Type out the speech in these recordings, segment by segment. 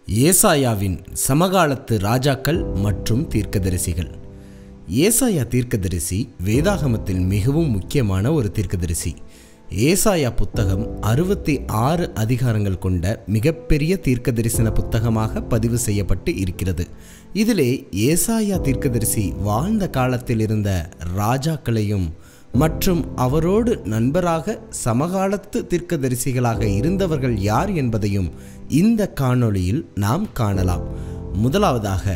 ஏசாயாவின் சமகாலத்து ராஜாக்கள் மற்றும் தீர்க்கதரிசிகள். ஏசாயா தீர்க்கதரிசி வேதாகமத்தில் மிகவும் முக்கியமான ஒரு தீர்க்கதரிசி. ஏசாயா புத்தகம் 66 அதிகாரங்கள் கொண்ட மிகப்பெரிய தீர்க்கதரிசன புத்தகமாக பதிவு செய்யப்பட்டு இருக்கிறது. இதிலே ஏசாயா தீர்க்கதரிசி வாழ்ந்த காலத்தில் இருந்த ராஜாக்களையும் மற்றும் அவரோடு நண்பராக சமகாலத்து தீர்க்கதரிசிகளாக இருந்தவர்கள் யார் என்பதையும் இந்த காணொளியில் நாம் காணலாம். முதலாவதாக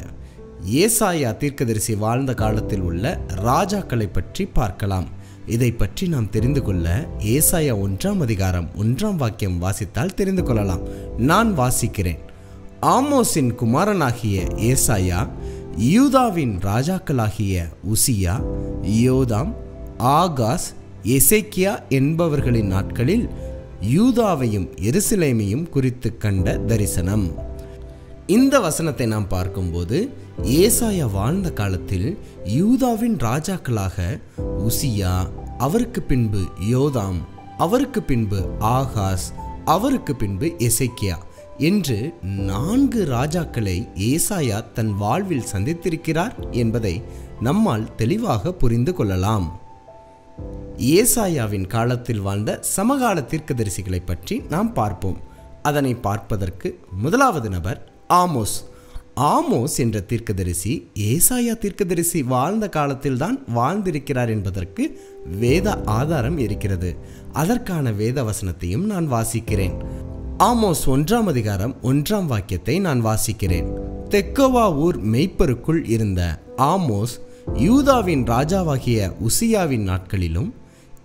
ஏசாயா தீர்க்கதரிசி வாழ்ந்த காலத்தில் உள்ள ராஜாக்களை பற்றி பார்க்கலாம். இதை பற்றி நாம் தெரிந்து கொள்ள ஏசாயா 1 அதிகாரம் 1 வாக்கியம் வாசித்தால் தெரிந்து கொள்ளலாம். நான் வாசிக்கிறேன். ஆமோஸின் குமாரனாகிய ஏசாயா யூதாவின் ராஜாக்களாகிய உசியா, யோதாம், ஆகாஸ், எசேக்கியா என்பவர்களின் நாட்களில் யூதாவையும் எருசலேமையும் குறித்து கண்ட தரிசனம். இந்த வசனத்தை நாம் பார்க்கும்போது ஏசாயா வாழ்ந்த காலத்தில் யூதாவின் ராஜாக்களாக உசியா, அவருக்கு பின்பு யோதாம், அவருக்கு பின்பு ஆகாஸ், அவருக்கு பின்பு எசேக்கியா என்று 4 ராஜாக்களை ஏசாயா தன் வாழ்வில் சந்தித்திருக்கிறார் என்பதை நம்மால் தெளிவாக புரிந்து கொள்ளலாம். ஏசாயாவின் காலத்தில் வாழ்ந்த சமகால தீர்க்கதரிசிகளை பற்றி நாம் பார்ப்போம். அதனை பார்ப்பதற்கு முதலாவது நபர் ஆமோஸ். ஆமோஸ் என்ற தீர்க்கதரிசி ஏசாயா தீர்க்கதரிசி வாழ்ந்த காலத்தில் தான் வாழ்ந்திருக்கிறார் என்பதற்கு வேத ஆதாரம் இருக்கிறது. அதற்கான வேத வசனத்தையும் நான் வாசிக்கிறேன். ஆமோஸ் 1 அதிகாரம் 1 வாக்கியத்தை நான் வாசிக்கிறேன். தெக்கோவா ஊர் மெய்ப்பருக்குள் இருந்த ஆமோஸ் யூதாவின் ராஜாவாகிய உசியாவின் நாட்களிலும்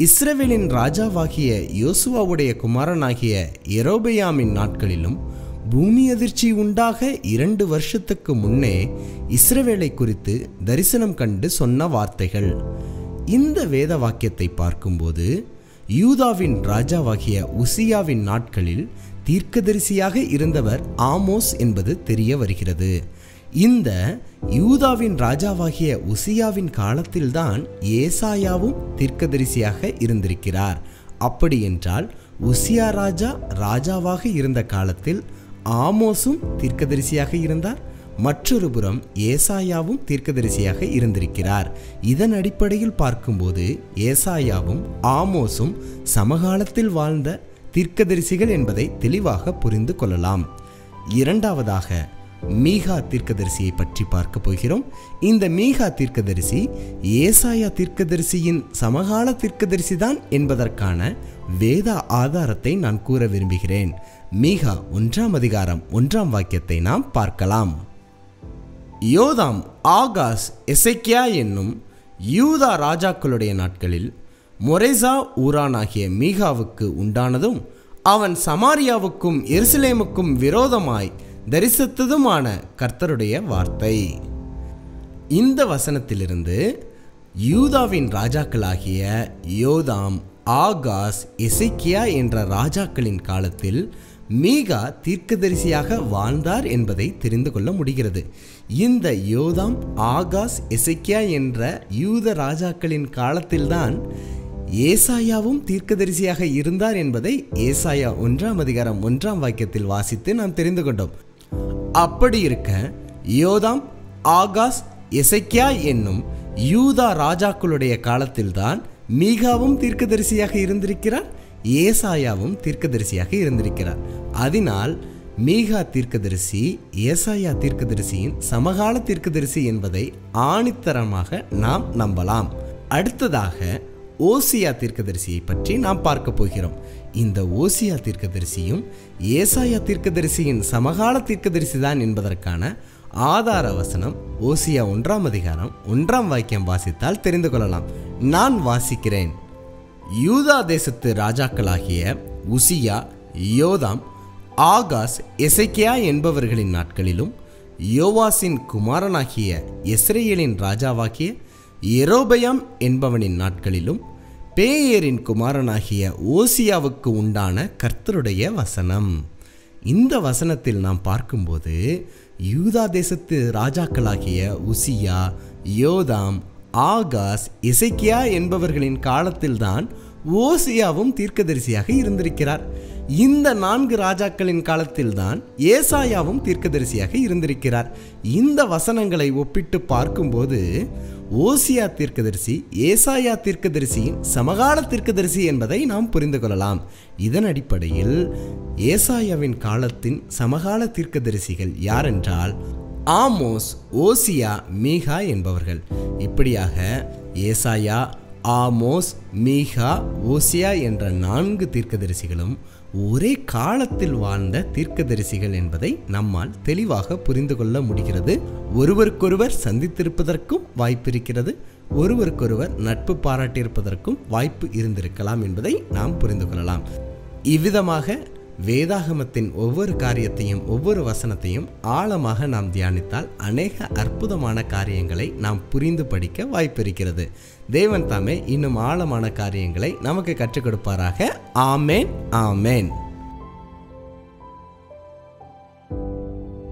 இஸ்ரவேலின் ராஜாவாகிய யோசுவாவுடைய குமாரனாகிய யெரொபெயாமின் நாட்களிலும் பூமி அதிர்ச்சி உண்டாக 2 வருஷத்துக்கு முன்னே இஸ்ரவேலை குறித்து தரிசனம் கண்டு சொன்ன வார்த்தைகள். இந்த வேத வாக்கியத்தை பார்க்கும்போது யூதாவின் ராஜாவாகிய உசியாவின் நாட்களில் தீர்க்கதரிசியாக இருந்தவர் ஆமோஸ் என்பது தெரிய வருகிறது. இந்த யூதாவின் ராஜாவாகிய உசியாவின் காலத்தில்தான் ஏசாயாவும் தீர்க்கதரிசியாக இருந்திருக்கிறார். அப்படி என்றால் உசியா ராஜாவாக இருந்த காலத்தில் ஆமோஸும் தீர்க்கதரிசியாக இருந்தார், மற்றொரு புறம் ஏசாயாவும் தீர்க்கதரிசியாக இருந்திருக்கிறார். இதன் அடிப்படையில் பார்க்கும்போது ஏசாயாவும் ஆமோஸும் சமகாலத்தில் வாழ்ந்த தீர்க்கதரிசிகள் என்பதை தெளிவாக புரிந்து கொள்ளலாம். இரண்டாவதாக மீகா தீர்க்கதரிசியை பற்றி பார்க்க போகிறோம். இந்த மீகா தீர்க்கதரிசி ஏசாயா தீர்க்கதரிசியின் சமகால தீர்க்கதரிசி தான் என்பதற்கான வேத ஆதாரத்தை நான் கூற விரும்புகிறேன். மீகா 1 அதிகாரம் 1 வாக்கியத்தை நாம் பார்க்கலாம். யோதாம், ஆகாஸ், எசேக்கியா என்னும் யூதா ராஜாக்களுடைய நாட்களில் மொரேசா ஊரானாகிய மீகாவுக்கு உண்டானதும் அவன் சமாரியாவுக்கும் எருசலேமுக்கும் விரோதமாய் தரிசித்ததுமான கர்த்தருடைய வார்த்தை. இந்த வசனத்திலிருந்து யூதாவின் ராஜாக்களாகிய யோதாம், ஆகாஸ், எசேக்கியா என்ற ராஜாக்களின் காலத்தில் மீகா தீர்க்கதரிசியாக வாழ்ந்தார் என்பதை தெரிந்து கொள்ள முடிகிறது. இந்த யோதாம், ஆகாஸ், எசேக்கியா என்ற யூத ராஜாக்களின் காலத்தில்தான் ஏசாயாவும் தீர்க்கதரிசியாக இருந்தார் என்பதை ஏசாயா 1 அதிகாரம் 1 வாக்கியத்தில் வாசித்து நாம் தெரிந்து கொண்டோம். அப்படி இருக்க யோதாம், ஆகாஸ், எசேக்கியா என்னும் யூதா ராஜாக்களுடைய காலத்தில்தான் மீகாவும் தீர்க்கதரிசியாக இருந்திருக்கிறார், ஏசாயாவும் தீர்க்கதரிசியாக இருந்திருக்கிறார். அதனால் மீகா தீர்க்கதரிசி ஏசாயா தீர்க்கதரிசியின் சமகால தீர்க்கதரிசி என்பதை ஆணித்தரமாக நாம் நம்பலாம். அடுத்ததாக ஓசியா தீர்க்கதரிசியை பற்றி நாம் பார்க்க போகிறோம். இந்த ஓசியா தீர்க்கதரிசியும் ஏசாயா தீர்க்கதரிசியின் சமகால தீர்க்கதரிசி தான் என்பதற்கான ஆதார வசனம் ஓசியா 1 அதிகாரம் 1 வாக்கியம் வாசித்தால் தெரிந்து கொள்ளலாம். நான் வாசிக்கிறேன். யூதா தேசத்து ராஜாக்களாகிய உசியா, யோதாம், ஆகாஸ், எசேக்கியா என்பவர்களின் நாட்களிலும் யோவாசின் குமாரனாகிய இஸ்ரவேலின் ராஜாவாகிய யெரொபெயாம் என்பவனின் நாட்களிலும் பேயேரின் குமாரனாகிய ஓசியாவுக்கு உண்டான கர்த்தருடைய வசனம். இந்த வசனத்தில் நாம் பார்க்கும்போது யூதா தேசத்து ராஜாக்களாகிய உசியா, யோதாம், ஆகாஸ், எசேக்கியா என்பவர்களின் காலத்தில்தான் ஓசியாவும் தீர்க்கதரிசியாக இருந்திருக்கிறார். இந்த 4 ராஜாக்களின் காலத்தில்தான் ஏசாயாவும் தீர்க்கதரிசியாக இருந்திருக்கிறார். இந்த வசனங்களை ஒப்பிட்டு பார்க்கும்போது ஓசியா தீர்க்கதரிசி ஏசாயா தீர்க்கதரிசியின் சமகால தீர்க்கதரிசி என்பதை நாம் புரிந்து கொள்ளலாம். இதன் அடிப்படையில் ஏசாயாவின் காலத்தின் சமகால தீர்க்கதரிசிகள் யாரென்றால் ஆமோஸ், ஓசியா, மீகா என்பவர்கள். இப்படியாக ஏசாயா, ஆமோஸ், மீகா, ஓசியா என்ற 4 தீர்க்கதரிசிகளும் ஒரே காலத்தில் வாழ்ந்த தீர்க்கதரிசிகள் என்பதை நம்மால் தெளிவாக புரிந்து கொள்ள முடிகிறது. ஒருவருக்கொருவர் சந்தித்திருப்பதற்கும் வாய்ப்பு இருக்கிறது, ஒருவருக்கொருவர் நட்பு பாராட்டியிருப்பதற்கும் வாய்ப்பு இருந்திருக்கலாம் என்பதை நாம் புரிந்து கொள்ளலாம். இவ்விதமாக வேதாகமத்தின் ஒவ்வொரு காரியத்தையும் ஒவ்வொரு வசனத்தையும் ஆழமாக நாம் தியானித்தால் அநேக அற்புதமான காரியங்களை நாம் புரிந்து படிக்க வாய்ப்பு இருக்கிறது. தேவன் தாமே இன்னும் ஆழமான காரியங்களை நமக்கு கற்றுக் கொடுப்பாராக. ஆமேன், ஆமேன்.